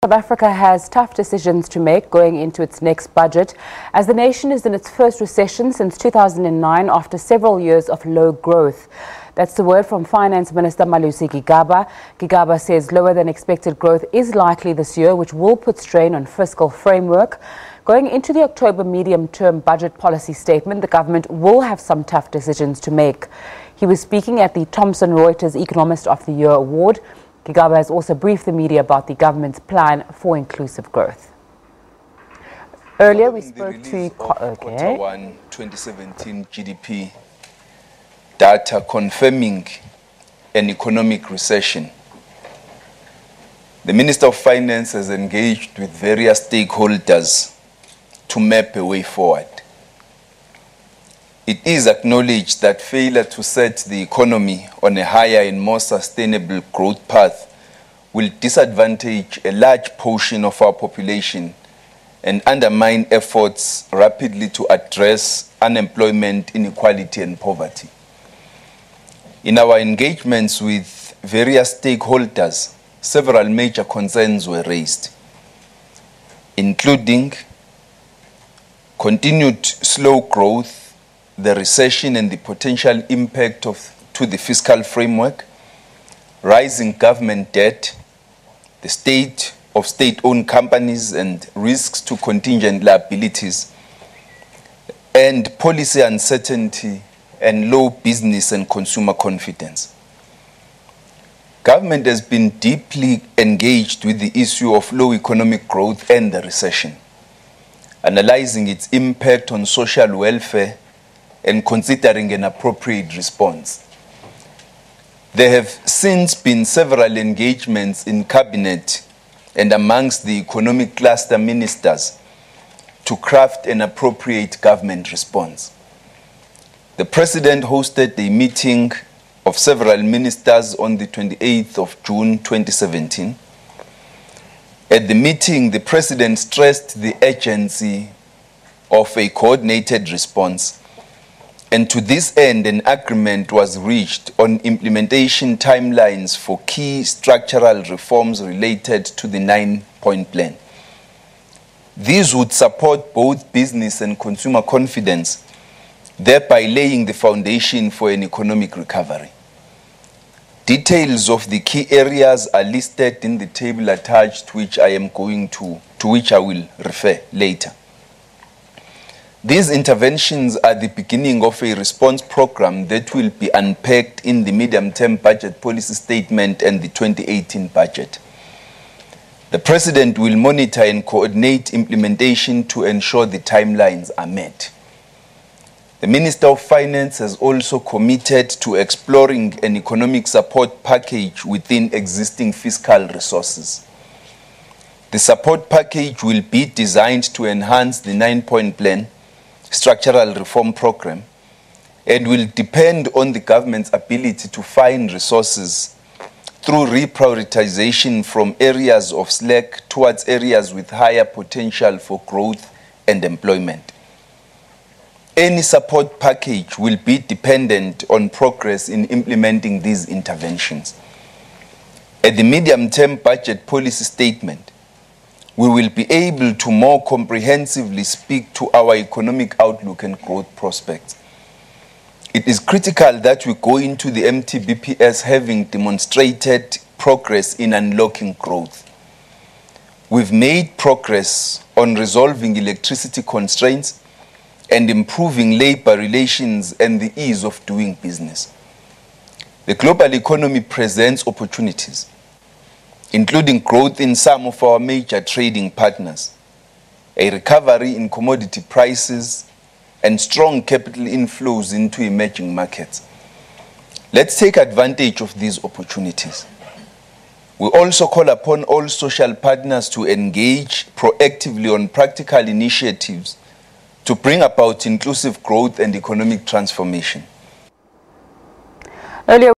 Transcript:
South Africa has tough decisions to make going into its next budget, as the nation is in its first recession since 2009 after several years of low growth. That's the word from Finance Minister Malusi Gigaba. Gigaba says lower than expected growth is likely this year, which will put strain on fiscal framework. Going into the October medium-term budget policy statement, the government will have some tough decisions to make. He was speaking at the Thomson Reuters Economist of the Year award. Gigaba has also briefed the media about the government's plan for inclusive growth. Earlier we spoke to Quarter 1 2017 GDP data confirming an economic recession. The Minister of Finance has engaged with various stakeholders to map a way forward. It is acknowledged that failure to set the economy on a higher and more sustainable growth path will disadvantage a large portion of our population and undermine efforts rapidly to address unemployment, inequality and poverty. In our engagements with various stakeholders, several major concerns were raised, including continued slow growth, the recession and the potential impact to the fiscal framework, rising government debt, the state of state-owned companies and risks to contingent liabilities, and policy uncertainty and low business and consumer confidence. Government has been deeply engaged with the issue of low economic growth and the recession, analyzing its impact on social welfare and considering an appropriate response. There have since been several engagements in Cabinet and amongst the economic cluster ministers to craft an appropriate government response. The President hosted a meeting of several ministers on the 28th of June 2017. At the meeting, the President stressed the urgency of a coordinated response, and to this end, an agreement was reached on implementation timelines for key structural reforms related to the 9-point plan. These would support both business and consumer confidence, thereby laying the foundation for an economic recovery. Details of the key areas are listed in the table attached, which I will refer later. These interventions are the beginning of a response program that will be unpacked in the medium-term budget policy statement and the 2018 budget. The President will monitor and coordinate implementation to ensure the timelines are met. The Minister of Finance has also committed to exploring an economic support package within existing fiscal resources. The support package will be designed to enhance the 9-point plan structural reform program and will depend on the government's ability to find resources through reprioritization from areas of slack towards areas with higher potential for growth and employment. Any support package will be dependent on progress in implementing these interventions. At the medium-term budget policy statement, we will be able to more comprehensively speak to our economic outlook and growth prospects. It is critical that we go into the MTBPS having demonstrated progress in unlocking growth. We've made progress on resolving electricity constraints and improving labor relations and the ease of doing business. The global economy presents opportunities, including growth in some of our major trading partners, a recovery in commodity prices, and strong capital inflows into emerging markets. Let's take advantage of these opportunities. We also call upon all social partners to engage proactively on practical initiatives to bring about inclusive growth and economic transformation. Earlier